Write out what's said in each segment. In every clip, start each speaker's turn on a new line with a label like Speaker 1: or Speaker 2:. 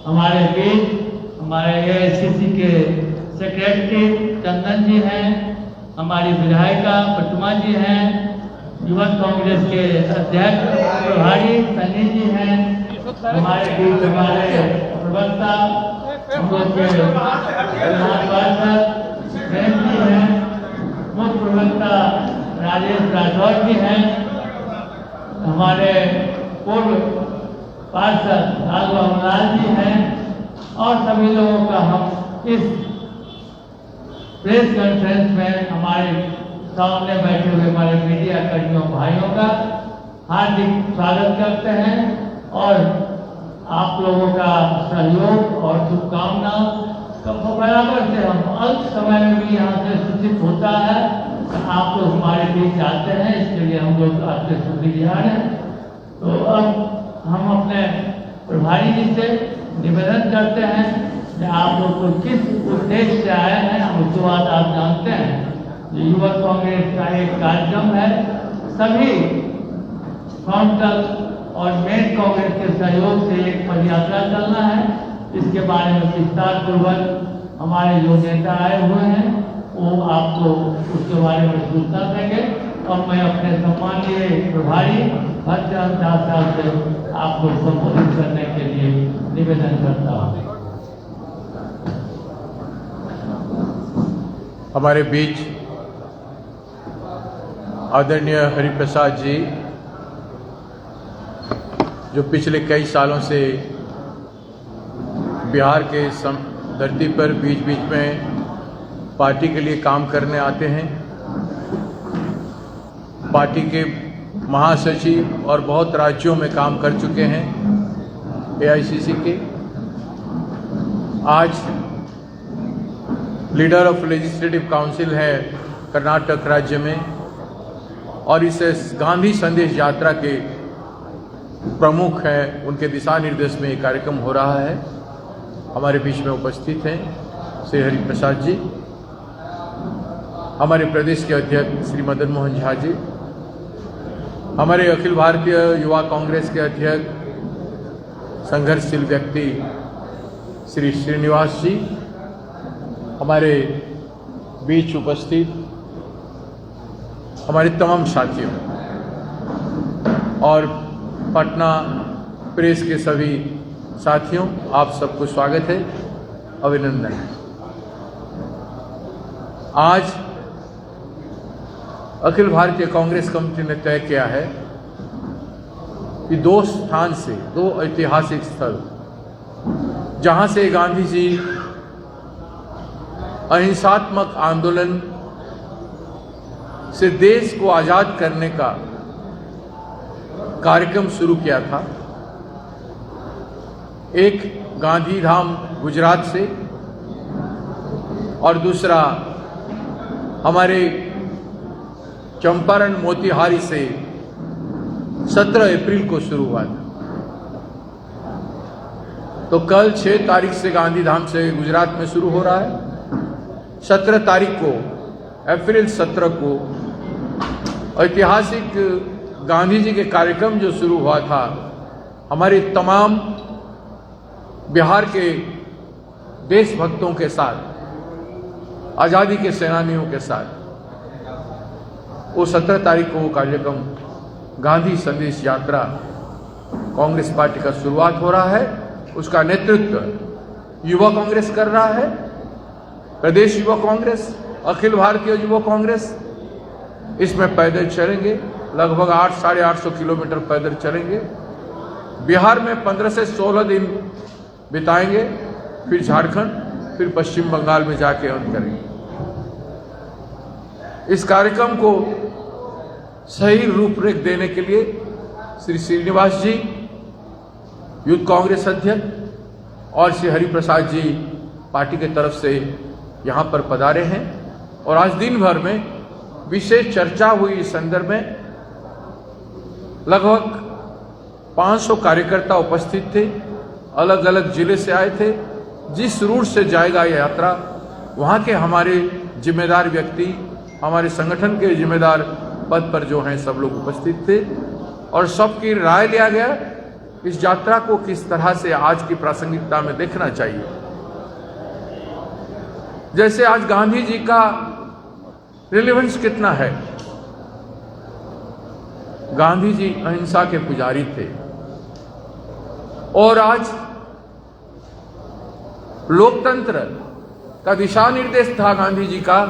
Speaker 1: हमारे बीच हमारे AICC के सेक्रेटरी चंदन जी हैं, हमारी विधायिका प्रतिमा जी हैं, युवा कांग्रेस के अध्यक्ष प्रभारी सनी जी हैं, हमारे बीच हमारे प्रवक्ता हम लोग के विधान पार्षद जी हैं, मुख्य प्रवक्ता राजेश राठौर जी हैं, हमारे पूर्व पार्षद लाल जी हैं और सभी लोगों का हम इस प्रेस कॉन्फ्रेंस में हमारे सामने बैठे हुए हमारे मीडिया कर्मियों भाइयों का हार्दिक स्वागत करते हैं और आप लोगों का सहयोग और शुभकामनाओं का बराबर से हम अल्प समय में भी यहाँ से सूचित होता है। आप लोग हमारे बीच आते हैं, इसके लिए हम लोग आपके शुक्रगुजार हैं। तो अब हम अपने प्रभारी जी से निवेदन करते हैं कि आप लोग को किस उद्देश्य से आए हैं। हम उसके बाद आप जानते हैं युवा कांग्रेस का एक कार्यक्रम है, सभी फ्रंटल और मेन कांग्रेस के सहयोग से एक पदयात्रा चलना है। इसके बारे में विस्तार पूर्वक हमारे जो नेता आए हुए हैं वो आपको उसके बारे में सूचना देंगे और मैं अपने सम्मानीय प्रभारी भट्टराम साहब से आपको संबोधित करने के लिए निवेदन करता हूँ।
Speaker 2: हमारे बीच आदरणीय हरिप्रसाद जी, जो पिछले कई सालों से बिहार के धरती पर बीच बीच में पार्टी के लिए काम करने आते हैं, पार्टी के महासचिव और बहुत राज्यों में काम कर चुके हैं AICC के। आज लीडर ऑफ लेजिस्लेटिव काउंसिल है कर्नाटक राज्य में और इस गांधी संदेश यात्रा के प्रमुख हैं, उनके दिशा निर्देश में ये कार्यक्रम हो रहा है। हमारे बीच में उपस्थित हैं श्री हरिप्रसाद जी, हमारे प्रदेश के अध्यक्ष श्री मदन मोहन झा जी, हमारे अखिल भारतीय युवा कांग्रेस के अध्यक्ष संघर्षशील व्यक्ति श्री श्रीनिवास जी, हमारे बीच उपस्थित हमारे तमाम साथियों और पटना प्रेस के सभी साथियों, आप सबको स्वागत है, अभिनंदन है। आज अखिल भारतीय कांग्रेस कमेटी ने तय किया है कि दो स्थान से, दो ऐतिहासिक स्थल जहां से गांधी जी अहिंसात्मक आंदोलन से देश को आजाद करने का कार्यक्रम शुरू किया था, एक गांधीधाम गुजरात से और दूसरा हमारे चंपारण मोतिहारी से 17 अप्रैल को शुरू हुआ था। तो कल 6 तारीख से गांधीधाम से गुजरात में शुरू हो रहा है। 17 तारीख को, अप्रैल 17 को ऐतिहासिक गांधी जी के कार्यक्रम जो शुरू हुआ था, हमारे तमाम बिहार के देशभक्तों के साथ, आज़ादी के सेनानियों के साथ, वो 17 तारीख को वो कार्यक्रम गांधी संदेश यात्रा कांग्रेस पार्टी का शुरुआत हो रहा है। उसका नेतृत्व युवा कांग्रेस कर रहा है, प्रदेश युवा कांग्रेस, अखिल भारतीय युवा कांग्रेस। इसमें पैदल चलेंगे, लगभग 800-850 किलोमीटर पैदल चलेंगे। बिहार में 15 से 16 दिन बिताएंगे, फिर झारखंड, फिर पश्चिम बंगाल में जाके अंत करेंगे। इस कार्यक्रम को सही रूपरेख देने के लिए श्री श्रीनिवास जी, यूथ कांग्रेस अध्यक्ष, और श्री हरिप्रसाद जी पार्टी के तरफ से यहाँ पर पधारे हैं। और आज दिन भर में विशेष चर्चा हुई इस संदर्भ में। लगभग 500 कार्यकर्ता उपस्थित थे, अलग अलग जिले से आए थे। जिस रूट से जाएगा यह यात्रा, वहाँ के हमारे जिम्मेदार व्यक्ति, हमारे संगठन के जिम्मेदार पद पर जो हैं, सब लोग उपस्थित थे और सबकी राय लिया गया इस यात्रा को किस तरह से आज की प्रासंगिकता में देखना चाहिए। जैसे आज गांधी जी का रिलेवेंस कितना है। गांधी जी अहिंसा के पुजारी थे और आज लोकतंत्र का दिशा निर्देश था गांधी जी का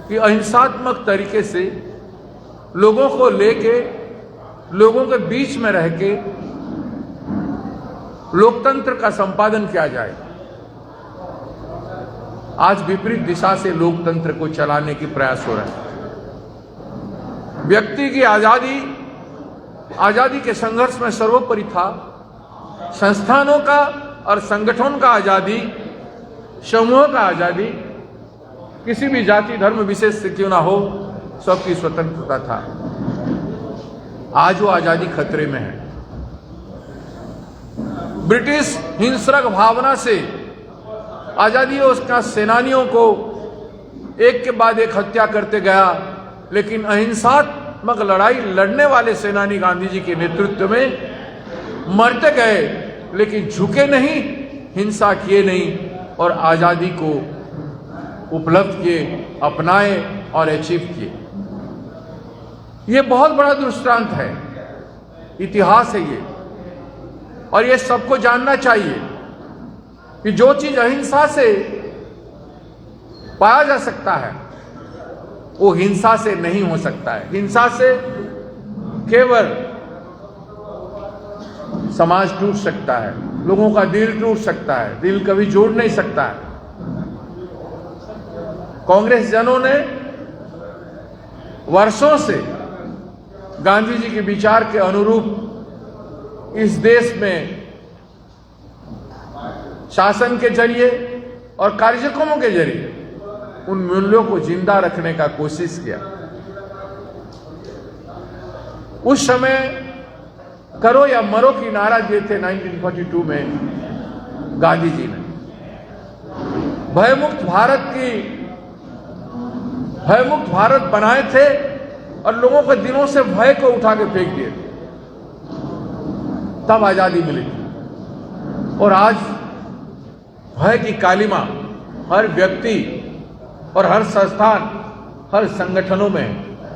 Speaker 2: कि अहिंसात्मक तरीके से लोगों को लेके, लोगों के बीच में रह के लोकतंत्र का संपादन किया जाए। आज विपरीत दिशा से लोकतंत्र को चलाने की प्रयास हो रहा है। व्यक्ति की आजादी के संघर्ष में सर्वोपरि था संस्थानों का और संगठनों का आजादी, समूहों का आजादी, किसी भी जाति धर्म विशेष से क्यों ना हो, सबकी स्वतंत्रता था। आज वो आजादी खतरे में है। ब्रिटिश हिंसक भावना से आजादी और उसका सेनानियों को एक के बाद एक हत्या करते गया, लेकिन अहिंसात्मक लड़ाई लड़ने वाले सेनानी गांधी जी के नेतृत्व में मरते गए, लेकिन झुके नहीं, हिंसा किए नहीं और आजादी को उपलब्ध किए, अपनाए और अचीव किए। ये बहुत बड़ा दृष्टांत है, इतिहास है ये, और ये सबको जानना चाहिए कि जो चीज अहिंसा से पाया जा सकता है वो हिंसा से नहीं हो सकता है। हिंसा से केवल समाज टूट सकता है, लोगों का दिल टूट सकता है, दिल कभी जोड़ नहीं सकता है। कांग्रेस जनों ने वर्षों से गांधी जी के विचार के अनुरूप इस देश में शासन के जरिए और कार्यक्रमों के जरिए उन मूल्यों को जिंदा रखने का कोशिश किया। उस समय करो या मरो की नारा दिए थे 1942 में गांधी जी ने। भयमुक्त भारत बनाए थे और लोगों के दिलों से भय को उठा के फेंक दिए थे, तब आजादी मिली थी। और आज भय की कालिमा हर व्यक्ति और हर संस्थान, हर संगठनों में,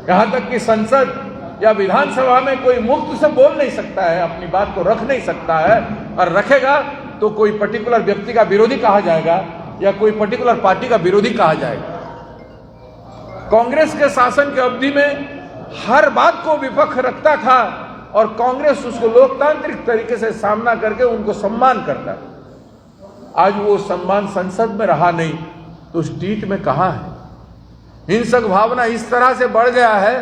Speaker 2: यहां तक कि संसद या विधानसभा में कोई मुक्त से बोल नहीं सकता है, अपनी बात को रख नहीं सकता है, और रखेगा तो कोई पर्टिकुलर व्यक्ति का विरोधी कहा जाएगा या कोई पर्टिकुलर पार्टी का विरोधी कहा जाएगा। कांग्रेस के शासन की अवधि में हर बात को विपक्ष रखता था और कांग्रेस उसको लोकतांत्रिक तरीके से सामना करके उनको सम्मान करता। आज वो सम्मान संसद में रहा नहीं तो उस डीट में कहां है। हिंसक भावना इस तरह से बढ़ गया है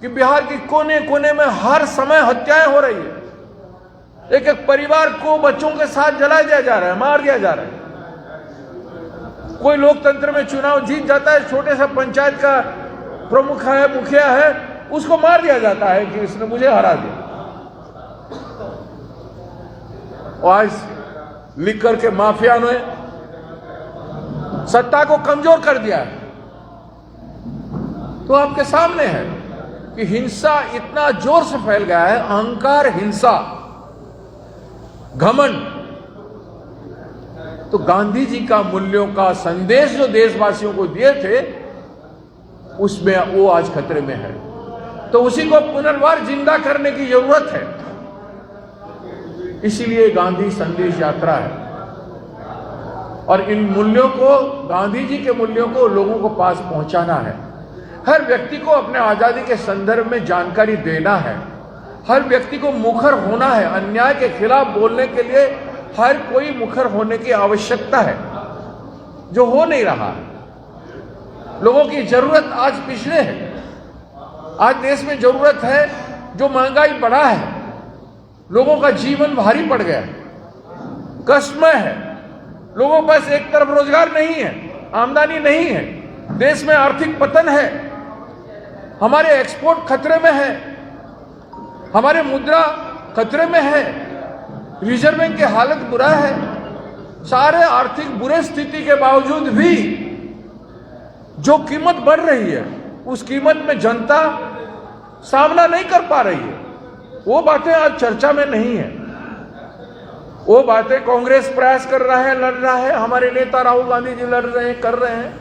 Speaker 2: कि बिहार के कोने कोने में हर समय हत्याएं हो रही है। एक एक परिवार को बच्चों के साथ जला दिया जा रहा है, मार दिया जा रहा है। कोई लोकतंत्र में चुनाव जीत जाता है, छोटे सा पंचायत का प्रमुख है, मुखिया है, उसको मार दिया जाता है कि इसने मुझे हरा दिया। और आज लिख करके माफिया ने सत्ता को कमजोर कर दिया है। तो आपके सामने है कि हिंसा इतना जोर से फैल गया है, अहंकार, हिंसा, घमंड। तो गांधी जी का मूल्यों का संदेश जो देशवासियों को दिए थे उसमें वो आज खतरे में है। तो उसी को पुनर्वार जिंदा करने की जरूरत है। इसीलिए गांधी संदेश यात्रा है और इन मूल्यों को, गांधी जी के मूल्यों को लोगों को पास पहुंचाना है। हर व्यक्ति को अपने आजादी के संदर्भ में जानकारी देना है। हर व्यक्ति को मुखर होना है। अन्याय के खिलाफ बोलने के लिए हर कोई मुखर होने की आवश्यकता है, जो हो नहीं रहा है। लोगों की जरूरत आज पिछड़े है। आज देश में जरूरत है, जो महंगाई बढ़ा है, लोगों का जीवन भारी पड़ गया है, कष्टमय है। लोगों के पास एक तरफ रोजगार नहीं है, आमदनी नहीं है, देश में आर्थिक पतन है, हमारे एक्सपोर्ट खतरे में है, हमारे मुद्रा खतरे में है, रिजर्व बैंक की हालत बुरा है। सारे आर्थिक बुरे स्थिति के बावजूद भी जो कीमत बढ़ रही है उस कीमत में जनता सामना नहीं कर पा रही है। वो बातें आज चर्चा में नहीं है। वो बातें कांग्रेस प्रयास कर रहा है, लड़ रहा है, हमारे नेता राहुल गांधी जी लड़ रहे हैं, कर रहे हैं,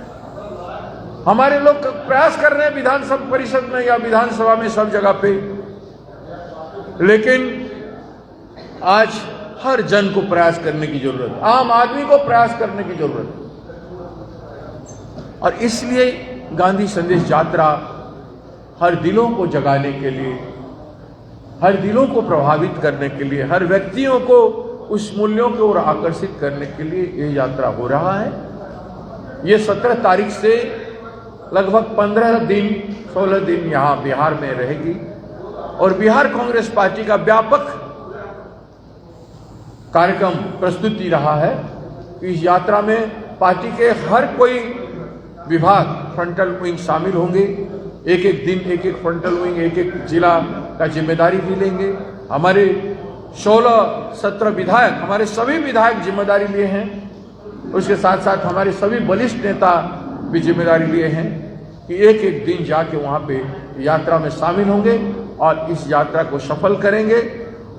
Speaker 2: हमारे लोग प्रयास कर रहे हैं विधानसभा परिषद में या विधानसभा में, सब जगह पे। लेकिन आज हर जन को प्रयास करने की जरूरत है, आम आदमी को प्रयास करने की जरूरत है। और इसलिए गांधी संदेश यात्रा हर दिलों को जगाने के लिए, हर दिलों को प्रभावित करने के लिए, हर व्यक्तियों को उस मूल्यों की ओर आकर्षित करने के लिए ये यात्रा हो रहा है। ये 17 तारीख से लगभग 15 दिन 16 दिन यहाँ बिहार में रहेगी और बिहार कांग्रेस पार्टी का व्यापक कार्यक्रम प्रस्तुति रहा है। इस यात्रा में पार्टी के हर कोई विभाग, फ्रंटल विंग शामिल होंगे। एक एक दिन एक एक फ्रंटल विंग, एक एक जिला का जिम्मेदारी भी लेंगे। हमारे 16-17 विधायक, हमारे सभी विधायक जिम्मेदारी लिए हैं। उसके साथ साथ हमारे सभी वरिष्ठ नेता भी जिम्मेदारी लिए हैं कि एक एक दिन जाके वहाँ पे यात्रा में शामिल होंगे और इस यात्रा को सफल करेंगे।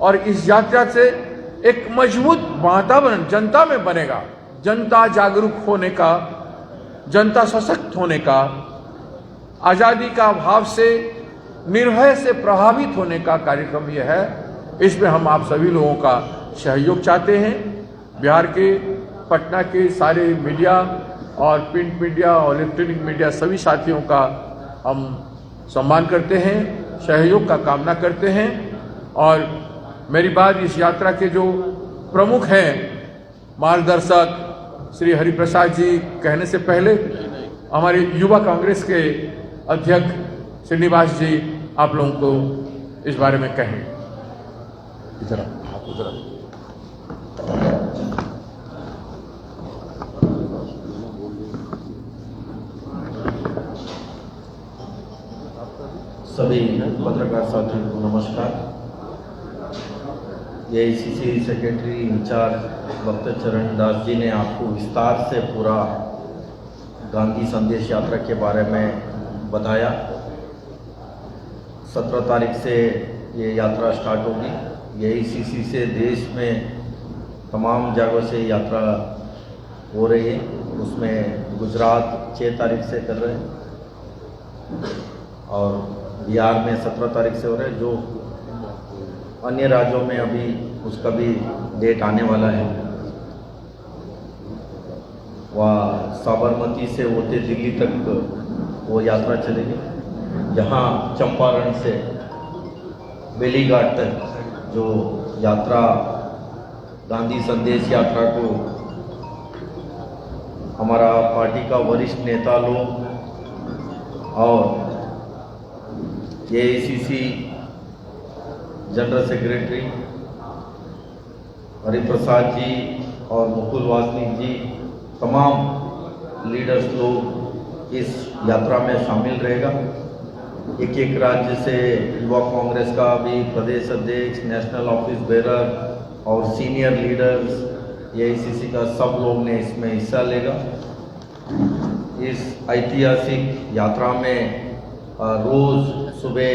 Speaker 2: और इस यात्रा से एक मजबूत वातावरण जनता में बनेगा, जनता जागरूक होने का, जनता सशक्त होने का, आजादी का भाव से, निर्भय से प्रभावित होने का कार्यक्रम यह है। इसमें हम आप सभी लोगों का सहयोग चाहते हैं। बिहार के, पटना के सारे मीडिया और प्रिंट मीडिया और इलेक्ट्रॉनिक मीडिया सभी साथियों का हम सम्मान करते हैं, सहयोग का कामना करते हैं। और मेरी बात इस यात्रा के जो प्रमुख हैं, मार्गदर्शक श्री हरिप्रसाद जी कहने से पहले हमारे युवा कांग्रेस के अध्यक्ष श्रीनिवास जी आप लोगों को इस बारे में कहें। इधर
Speaker 3: सभी पत्रकार साथियों को नमस्कार। एआईसीसी सेक्रेटरी इंचार्ज भक्त चरण दास जी ने आपको विस्तार से पूरा गांधी संदेश यात्रा के बारे में बताया। 17 तारीख से ये यात्रा स्टार्ट होगी। एआईसीसी से देश में तमाम जगहों से यात्रा हो रही है। उसमें गुजरात 6 तारीख से कर रहे हैं और बिहार में 17 तारीख से हो रहे हैं। जो अन्य राज्यों में अभी उसका भी डेट आने वाला है। वह साबरमती से होते दिल्ली तक वो यात्रा चलेगी, जहाँ चंपारण से बेलीघाट तक जो यात्रा गांधी संदेश यात्रा को हमारा पार्टी का वरिष्ठ नेता लोग और एआईसीसी जनरल सेक्रेटरी हरिप्रसाद जी और मुकुल वासनिक जी, तमाम लीडर्स लोग इस यात्रा में शामिल रहेगा। एक एक राज्य से युवा कांग्रेस का भी प्रदेश अध्यक्ष, नेशनल ऑफिस बेरर और सीनियर लीडर्स एआईसीसी का सब लोग ने इसमें हिस्सा लेगा। इस ऐतिहासिक यात्रा में रोज़ सुबह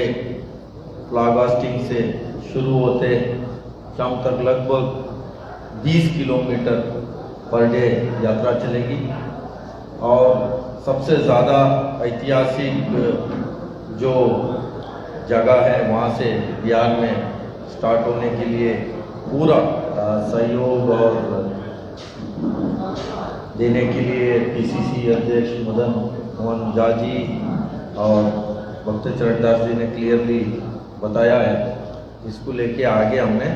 Speaker 3: फ्लैग होस्टिंग से शुरू होते शाम तक लगभग 20 किलोमीटर पर डे यात्रा चलेगी। और सबसे ज़्यादा ऐतिहासिक जो जगह है वहाँ से बिहार में स्टार्ट होने के लिए पूरा सहयोग और देने के लिए पीसीसी अध्यक्ष मदन मोहन झा जी और भक्त चरण दास जी ने क्लियरली बताया है। इसको लेके आगे हमने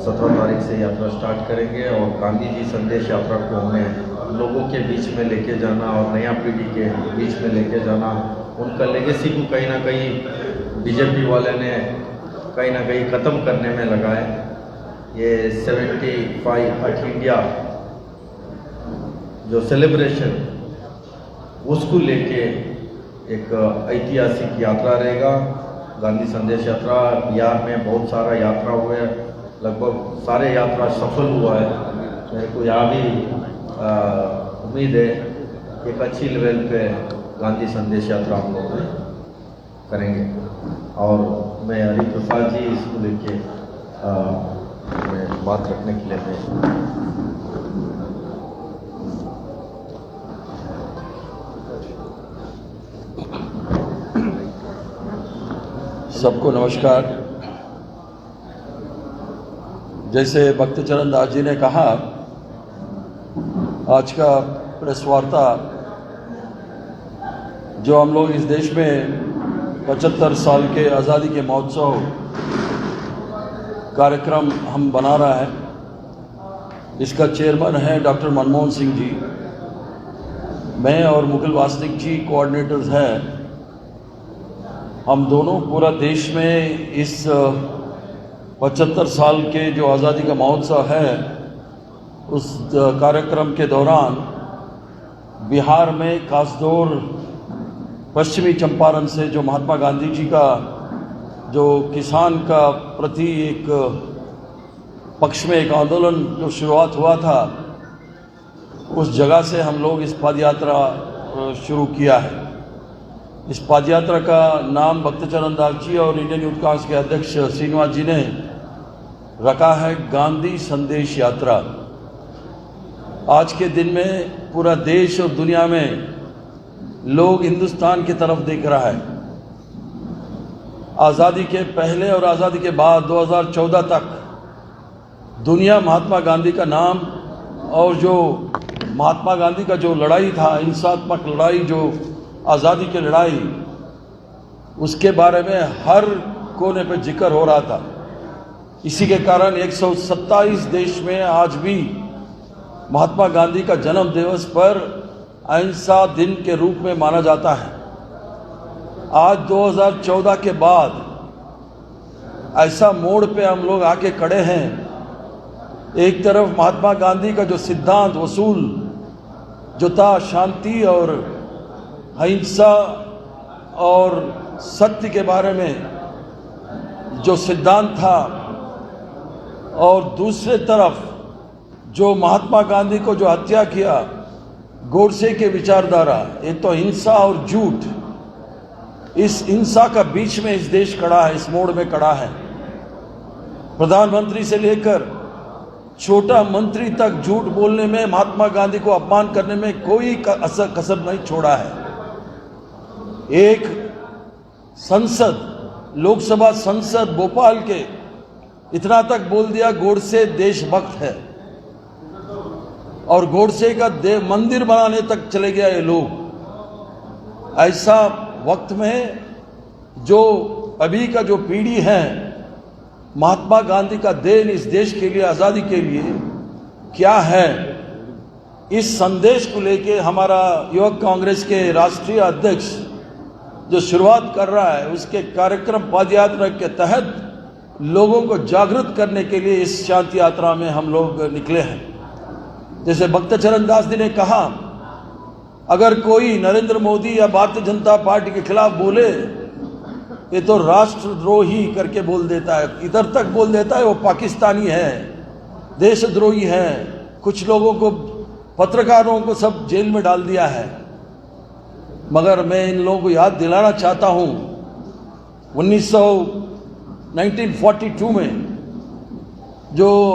Speaker 3: 17 तारीख से यात्रा स्टार्ट करेंगे और गांधी जी संदेश यात्रा को हमें लोगों के बीच में लेके जाना और नया पीढ़ी के बीच में लेके जाना। उनका लेगेसी को कहीं ना कहीं बीजेपी वाले ने कहीं ना कहीं ख़त्म करने में लगा है। ये 75 हट इंडिया जो सेलिब्रेशन, उसको लेके एक ऐतिहासिक यात्रा रहेगा गांधी संदेश यात्रा। बिहार में बहुत सारा यात्रा हुए, लगभग सारे यात्रा सफल हुआ है। मेरे को यहाँ भी उम्मीद है एक अच्छी लेवल पे गांधी संदेश यात्रा हम लोग करेंगे। और मैं हरिप्रसाद जी इसको लेके में बात रखने के लिए मैं
Speaker 4: सबको नमस्कार। जैसे भक्त चरण दास जी ने कहा, आज का प्रेस वार्ता जो हम लोग इस देश में 75 साल के आज़ादी के महोत्सव कार्यक्रम हम बना रहा है, इसका चेयरमैन है डॉक्टर मनमोहन सिंह जी। मैं और मुकुल वासनिक जी कोऑर्डिनेटर्स हैं। हम दोनों पूरा देश में इस 75 साल के जो आज़ादी का महोत्सव है, उस कार्यक्रम के दौरान बिहार में खासतौर पश्चिमी चंपारण से जो महात्मा गांधी जी का जो किसान का प्रति एक पक्ष में एक आंदोलन जो शुरुआत हुआ था, उस जगह से हम लोग इस पद यात्रा शुरू किया है। इस पद यात्रा का नाम भक्त चरण दास जी और इंडियन यूथ कांग्रेस के अध्यक्ष श्रीनिवास जी ने रखा है गांधी संदेश यात्रा। आज के दिन में पूरा देश और दुनिया में लोग हिंदुस्तान की तरफ देख रहा है। आज़ादी के पहले और आज़ादी के बाद 2014 तक दुनिया महात्मा गांधी का नाम और जो महात्मा गांधी का जो लड़ाई था, हिंसात्मक लड़ाई, जो आज़ादी की लड़ाई, उसके बारे में हर कोने पे जिक्र हो रहा था। इसी के कारण 127 देश में आज भी महात्मा गांधी का जन्म दिवस पर अहिंसा दिन के रूप में माना जाता है। आज 2014 के बाद ऐसा मोड़ पे हम लोग आके खड़े हैं। एक तरफ महात्मा गांधी का जो सिद्धांत वसूल जो था, शांति और अहिंसा और सत्य के बारे में जो सिद्धांत था, और दूसरे तरफ जो महात्मा गांधी को जो हत्या किया, गोडसे के विचारधारा, एक तो हिंसा और झूठ, इस हिंसा का बीच में इस देश खड़ा है, इस मोड़ में खड़ा है। प्रधानमंत्री से लेकर छोटा मंत्री तक झूठ बोलने में, महात्मा गांधी को अपमान करने में कोई कसर नहीं छोड़ा है। एक संसद, लोकसभा संसद भोपाल के इतना तक बोल दिया गोडसे देशभक्त है, और गोडसे का मंदिर बनाने तक चले गया ये लोग। ऐसा वक्त में जो अभी का जो पीढ़ी है, महात्मा गांधी का देन इस देश के लिए, आज़ादी के लिए क्या है, इस संदेश को लेके हमारा युवक कांग्रेस के राष्ट्रीय अध्यक्ष जो शुरुआत कर रहा है, उसके कार्यक्रम पदयात्रा के तहत लोगों को जागृत करने के लिए इस शांति यात्रा में हम लोग निकले हैं। जैसे भक्त चरण दास जी ने कहा, अगर कोई नरेंद्र मोदी या भारतीय जनता पार्टी के खिलाफ बोले, ये तो राष्ट्रद्रोही करके बोल देता है, इधर तक बोल देता है वो पाकिस्तानी है, देशद्रोही है। कुछ लोगों को, पत्रकारों को सब जेल में डाल दिया है। मगर मैं इन लोगों को याद दिलाना चाहता हूँ, 1942 में जो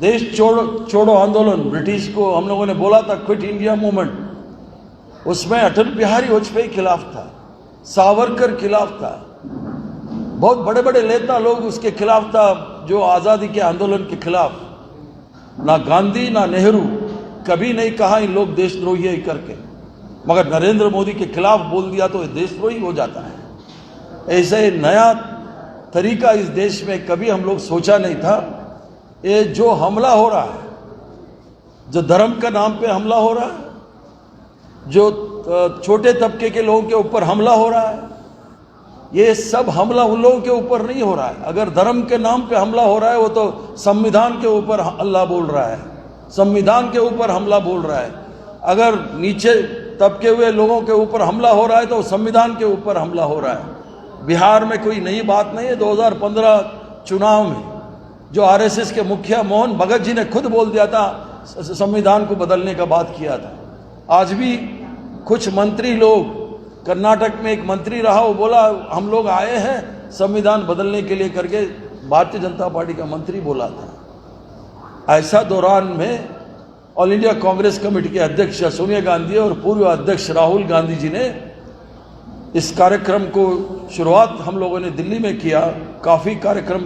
Speaker 4: देश छोड़ो आंदोलन, ब्रिटिश को हम लोगों ने बोला था क्विट इंडिया मूवमेंट, उसमें अटल बिहारी वाजपेयी खिलाफ था, सावरकर खिलाफ था, बहुत बड़े बड़े नेता लोग उसके खिलाफ था, जो आज़ादी के आंदोलन के खिलाफ। ना गांधी ना नेहरू कभी नहीं कहा इन लोग देशद्रोही है करके, मगर नरेंद्र मोदी के खिलाफ बोल दिया तो देशद्रोही हो जाता है। ऐसे नया तरीका इस देश में कभी हम लोग सोचा नहीं था। ये जो हमला हो रहा है, जो धर्म का नाम पे हमला हो रहा है, जो छोटे तबके के लोगों के ऊपर हमला हो रहा है, ये सब हमला उन लोगों के ऊपर नहीं हो रहा है। अगर धर्म के नाम पे हमला हो रहा है, वो तो संविधान के ऊपर अल्लाह बोल रहा है, संविधान के ऊपर हमला बोल रहा है। अगर नीचे तबके हुए लोगों के ऊपर हमला हो रहा है तो संविधान के ऊपर हमला हो रहा है। बिहार में कोई नई बात नहीं है। 2015 चुनाव में जो आरएसएस के मुखिया मोहन भगत जी ने खुद बोल दिया था, संविधान को बदलने का बात किया था। आज भी कुछ मंत्री लोग, कर्नाटक में एक मंत्री रहा, वो बोला हम लोग आए हैं संविधान बदलने के लिए करके, भारतीय जनता पार्टी का मंत्री बोला था। ऐसा दौरान में ऑल इंडिया कांग्रेस कमेटी के अध्यक्ष सोनिया गांधी और पूर्व अध्यक्ष राहुल गांधी जी ने इस कार्यक्रम को शुरुआत हम लोगों ने दिल्ली में किया। काफ़ी कार्यक्रम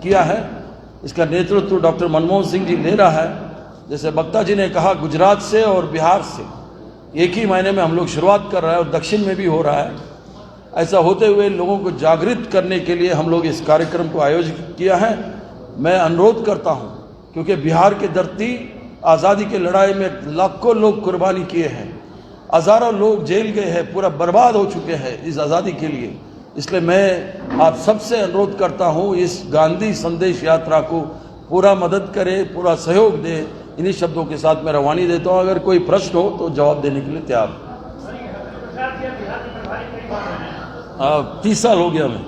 Speaker 4: किया है। इसका नेतृत्व डॉक्टर मनमोहन सिंह जी ले रहा है। जैसे वक्ता जी ने कहा, गुजरात से और बिहार से एक ही महीने में हम लोग शुरुआत कर रहे हैं और दक्षिण में भी हो रहा है। ऐसा होते हुए लोगों को जागृत करने के लिए हम लोग इस कार्यक्रम को आयोजित किया है। मैं अनुरोध करता हूं, क्योंकि बिहार की धरती आज़ादी की लड़ाई में लाखों लोग कुर्बानी किए हैं, हज़ारों लोग जेल गए हैं, पूरा बर्बाद हो चुके हैं इस आज़ादी के लिए। इसलिए मैं आप सबसे अनुरोध करता हूं, इस गांधी संदेश यात्रा को पूरा मदद करें, पूरा सहयोग दें। इन्हीं शब्दों के साथ मैं रवानी देता हूं। अगर कोई प्रश्न हो तो जवाब देने के लिए तैयार हूं। 30 साल हो गया मैं।